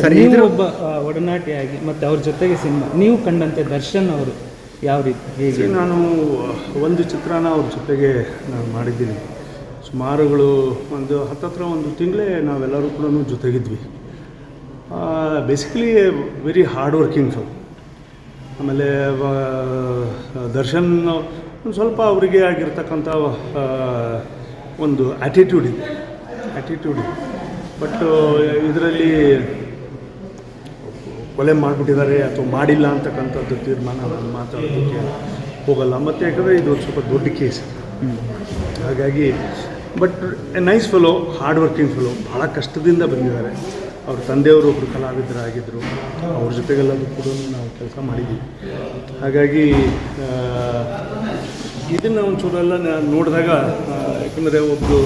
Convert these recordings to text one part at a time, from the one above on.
Sir ನೀವು ಒಬ್ಬ ಒಡನಾಟಿಯಾಗಿ ಮತ್ತು ಅವ್ರ ಜೊತೆಗೆ ಸಿನಿಮಾ ನೀವು ಕಂಡಂತೆ ದರ್ಶನ್ ಅವರು ಯಾವ ರೀತಿ ಹೇಗೆ? ನಾನು ಒಂದು ಚಿತ್ರನ ಅವ್ರ ಜೊತೆಗೆ ನಾನು ಮಾಡಿದ್ದೀನಿ. ಸುಮಾರುಗಳು ಹತ್ತತ್ರ ಒಂದು ತಿಂಗಳೇ ನಾವೆಲ್ಲರೂ ಕೂಡ ಜೊತೆಗಿದ್ವಿ. Basically very hard working film. ಆಮೇಲೆ ದರ್ಶನ್ ಒಂದು ಸ್ವಲ್ಪ ಅವರಿಗೆ ಆಗಿರ್ತಕ್ಕಂಥ ಒಂದು ಆ್ಯಟಿಟ್ಯೂಡ್ ಇದೆ. ಬಟ್ ಇದರಲ್ಲಿ ಕೊಲೆ ಮಾಡಿಬಿಟ್ಟಿದ್ದಾರೆ ಅಥವಾ ಮಾಡಿಲ್ಲ ಅಂತಕ್ಕಂಥದ್ದು ತೀರ್ಮಾನ ನಾನು ಮಾತಾಡೋದಕ್ಕೆ ಹೋಗಲ್ಲ. ಮತ್ತು ಯಾಕಂದರೆ ಇದು ಸ್ವಲ್ಪ ದೊಡ್ಡ ಕೇಸ್. ಹಾಗಾಗಿ but A nice fellow, hard working fellow. ಭಾಳ ಕಷ್ಟದಿಂದ ಬಂದಿದ್ದಾರೆ. ಅವ್ರ ತಂದೆಯವರು ಒಬ್ಬರು ಕಲಾವಿದರಾಗಿದ್ದರು. ಅವ್ರ ಜೊತೆಗೆಲ್ಲದೂ ಕೂಡ ನಾವು ಕೆಲಸ ಮಾಡಿದ್ದೀವಿ. ಹಾಗಾಗಿ ಇದನ್ನು ಒಂಚೂರೆಲ್ಲ ನಾನು ನೋಡಿದಾಗ, ಯಾಕಂದರೆ ಒಬ್ಬರು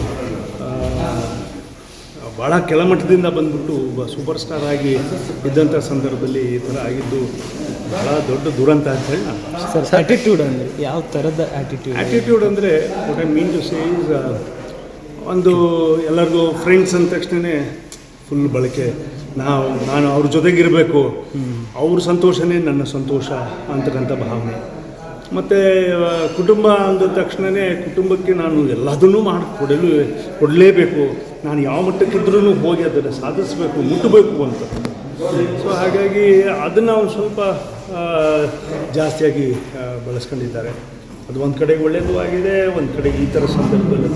ಭಾಳ ಕೆಳಮಟ್ಟದಿಂದ ಬಂದ್ಬಿಟ್ಟು ಒಬ್ಬ ಸೂಪರ್ ಸ್ಟಾರ್ ಆಗಿ ಇದ್ದಂಥ ಸಂದರ್ಭದಲ್ಲಿ ಈ ಥರ ಆಗಿದ್ದು ಭಾಳ ದೊಡ್ಡ ದುರಂತ ಅಂತೇಳಿ ನಾನು. ಸರ್ ಆ್ಯಟಿಟ್ಯೂಡ್ ಅಂದರೆ ಯಾವ ಥರದ ಆ್ಯಟಿಟ್ಯೂಡ್ ಅಂದರೆ what I mean to say is, ಒಂದು ಎಲ್ಲರಿಗೂ ಫ್ರೆಂಡ್ಸ್ ಅಂದ ತಕ್ಷಣವೇ ಫುಲ್ ಬಳಕೆ, ನಾನು ಅವ್ರ ಜೊತೆಗಿರಬೇಕು, ಅವ್ರ ಸಂತೋಷನೇ ನನ್ನ ಸಂತೋಷ ಅಂತಕ್ಕಂಥ ಭಾವನೆ. ಮತ್ತು ಕುಟುಂಬ ಅಂದ ತಕ್ಷಣವೇ ಕುಟುಂಬಕ್ಕೆ ನಾನು ಎಲ್ಲದನ್ನೂ ಕೊಡಲೇಬೇಕು, ನಾನು ಯಾವ ಮಟ್ಟಕ್ಕಿದ್ರೂ ಹೋಗಿ ಅದನ್ನು ಸಾಧಿಸಬೇಕು, ಮುಟ್ಟಬೇಕು ಅಂತ. ಸೊ ಹಾಗಾಗಿ ಅದನ್ನು ಒಂದು ಸ್ವಲ್ಪ ಜಾಸ್ತಿಯಾಗಿ ಬಳಸ್ಕೊಂಡಿದ್ದಾರೆ. ಅದು ಒಂದು ಕಡೆಗೆ ಒಳ್ಳೆಯದು ಆಗಿದೆ, ಒಂದು ಕಡೆಗೆ ಈ ಥರ ಸಂದರ್ಭದಲ್ಲಿ.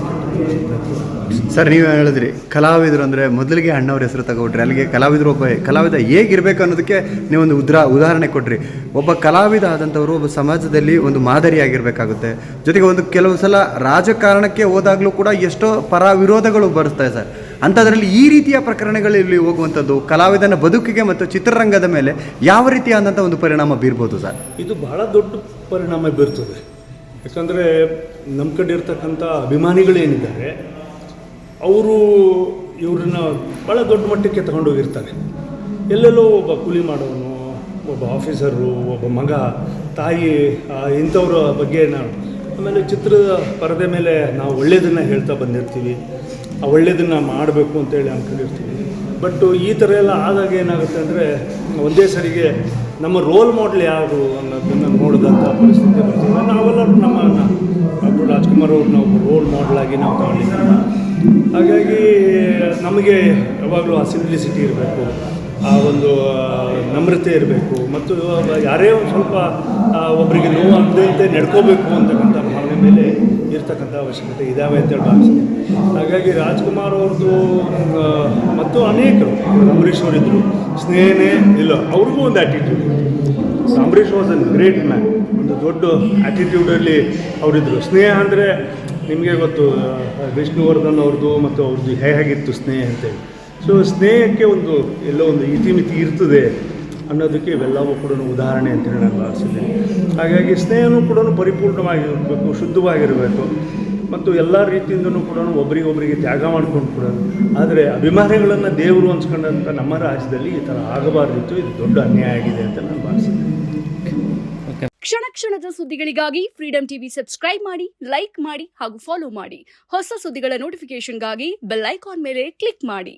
ಸರ್ ನೀವು ಹೇಳಿದ್ರಿ ಕಲಾವಿದರು ಅಂದರೆ ಮೊದಲಿಗೆ ಅಣ್ಣವ್ರ ಹೆಸರು ತಗೊಬಿಟ್ರಿ, ಅಲ್ಲಿಗೆ ಕಲಾವಿದರು ಒಬ್ಬ ಕಲಾವಿದ ಹೇಗಿರಬೇಕು ಅನ್ನೋದಕ್ಕೆ ನೀವೊಂದು ಉದಾಹರಣೆ ಕೊಟ್ರಿ. ಒಬ್ಬ ಕಲಾವಿದ ಆದಂಥವರು ಒಬ್ಬ ಸಮಾಜದಲ್ಲಿ ಒಂದು ಮಾದರಿಯಾಗಿರಬೇಕಾಗುತ್ತೆ. ಜೊತೆಗೆ ಒಂದು ಕೆಲವು ಸಲ ರಾಜಕಾರಣಕ್ಕೆ ಹೋದಾಗಲೂ ಕೂಡ ಎಷ್ಟೋ ಪರ ವಿರೋಧಗಳು ಬರುತ್ತವೆ ಸರ್. ಅಂಥದ್ರಲ್ಲಿ ಈ ರೀತಿಯ ಪ್ರಕರಣಗಳಲ್ಲಿ ಹೋಗುವಂಥದ್ದು ಕಲಾವಿದನ ಬದುಕಿಗೆ ಮತ್ತು ಚಿತ್ರರಂಗದ ಮೇಲೆ ಯಾವ ರೀತಿಯಾದಂಥ ಒಂದು ಪರಿಣಾಮ ಬೀರ್ಬೋದು ಸರ್? ಇದು ಬಹಳ ದೊಡ್ಡ ಪರಿಣಾಮ ಬೀರ್ತದೆ. ಯಾಕಂದರೆ ನಮ್ಮ ಕಡೆ ಇರ್ತಕ್ಕಂಥ ಅಭಿಮಾನಿಗಳೇನಿದ್ದಾರೆ ಅವರು ಇವ್ರನ್ನ ಭಾಳ ದೊಡ್ಡ ಮಟ್ಟಕ್ಕೆ ತಗೊಂಡೋಗಿರ್ತಾರೆ. ಎಲ್ಲೆಲ್ಲೋ ಒಬ್ಬ ಕೂಲಿ ಮಾಡೋನು, ಒಬ್ಬ ಆಫೀಸರು, ಒಬ್ಬ ಮಗ, ತಾಯಿ, ಇಂಥವ್ರ ಬಗ್ಗೆ ನಾವು ಆಮೇಲೆ ಚಿತ್ರದ ಪರದೆ ಮೇಲೆ ನಾವು ಒಳ್ಳೆಯದನ್ನು ಹೇಳ್ತಾ ಬಂದಿರ್ತೀವಿ, ಆ ಒಳ್ಳೆಯದನ್ನು ಮಾಡಬೇಕು ಅಂತೇಳಿ ಅಂದ್ಕೊಂಡಿರ್ತೀವಿ. ಬಟ್ ಈ ಥರ ಎಲ್ಲ ಆದಾಗ ಏನಾಗುತ್ತೆ ಅಂದರೆ ಒಂದೇ ಸರಿಗೆ ನಮ್ಮ ರೋಲ್ ಮಾಡೆಲ್ ಯಾರು ಅನ್ನೋದನ್ನು ನೋಡಿದಂಥ ಪರಿಸ್ಥಿತಿ ಬರ್ತದೆ. ನಾವೆಲ್ಲರೂ ನಮ್ಮನ್ನು ಡಾಕ್ಟರ್ ರಾಜ್ಕುಮಾರ್ ಅವ್ರನ್ನ ಒಬ್ಬ ರೋಲ್ ಮಾಡೆಲಾಗಿ ನಾವು ತಗೊಂಡಿದ್ದೀವಿ. ಹಾಗಾಗಿ ನಮಗೆ ಯಾವಾಗಲೂ ಆ ಸಿಂಪ್ಲಿಸಿಟಿ ಇರಬೇಕು, ಆ ಒಂದು ನಮ್ರತೆ ಇರಬೇಕು, ಮತ್ತು ಯಾರೇ ಒಂದು ಸ್ವಲ್ಪ ಒಬ್ಬರಿಗೆ ನೋವಾಗದಂತೆ ನಡ್ಕೋಬೇಕು ಅಂತಕ್ಕಂಥ ಭಾವನೆ ಮೇಲೆ ಇರ್ತಕ್ಕಂಥ ಅವಶ್ಯಕತೆ ಇದ್ದಾವೆ ಅಂತೇಳಿ ಭಾವಿಸ್ತೀನಿ. ಹಾಗಾಗಿ ರಾಜ್ಕುಮಾರ್ ಅವ್ರದ್ದು ಮತ್ತು ಅನೇಕರು, ಅಂಬರೀಷ್ ಅವರಿದ್ದರು, ಸ್ನೇಹನೇ ಇಲ್ಲ, ಅವ್ರಿಗೂ ಒಂದು attitude. Ambareesh was an great man. ಒಂದು ದೊಡ್ಡ ಆ್ಯಟಿಟ್ಯೂಡಲ್ಲಿ ಅವರಿದ್ದರು. ಸ್ನೇಹ ಅಂದರೆ ನಿಮಗೆ ಗೊತ್ತು, ವಿಷ್ಣುವರ್ಧನ್ ಅವ್ರದ್ದು ಮತ್ತು ಅವ್ರದ್ದು ಹೇಗಿತ್ತು ಸ್ನೇಹ ಅಂತೇಳಿ. ಸೊ ಸ್ನೇಹಕ್ಕೆ ಒಂದು ಎಲ್ಲೋ ಒಂದು ಇತಿಮಿತಿ ಇರ್ತದೆ ಅನ್ನೋದಕ್ಕೆ ಇವೆಲ್ಲವೂ ಕೂಡ ಉದಾಹರಣೆ ಅಂತೇಳಿ ನಾನು ಭಾವಿಸಿದ್ದೇನೆ. ಹಾಗಾಗಿ ಸ್ನೇಹನೂ ಕೂಡ ಪರಿಪೂರ್ಣವಾಗಿರಬೇಕು, ಶುದ್ಧವಾಗಿರಬೇಕು, ಮತ್ತು ಎಲ್ಲ ರೀತಿಯಿಂದಲೂ ಕೂಡ ಒಬ್ರಿಗೊಬ್ಬರಿಗೆ ತ್ಯಾಗ ಮಾಡ್ಕೊಂಡು ಕೂಡ. ಆದರೆ ಅಭಿಮಾನಿಗಳನ್ನು ದೇವರು ಅನ್ಸ್ಕೊಂಡಂಥ ನಮ್ಮ ರಾಜ್ಯದಲ್ಲಿ ಈ ಥರ ಆಗಬಾರ್ದಿತ್ತು. ಇದು ದೊಡ್ಡ ಅನ್ಯಾಯ ಆಗಿದೆ ಅಂತ ನಾನು ಭಾವಿಸಿದ್ದೇನೆ. ಕ್ಷಣ ಕ್ಷಣದ ಸುದ್ದಿಗಳಿಗಾಗಿ ಫ್ರೀಡಂ ಟಿವಿ ಸಬ್ಸ್ಕ್ರೈಬ್ ಮಾಡಿ, ಲೈಕ್ ಮಾಡಿ ಹಾಗೂ ಫಾಲೋ ಮಾಡಿ. ಹೊಸ ಸುದ್ದಿಗಳ ನೋಟಿಫಿಕೇಶನ್ಗಾಗಿ ಬೆಲ್ ಐಕಾನ್ ಮೇಲೆ ಕ್ಲಿಕ್ ಮಾಡಿ.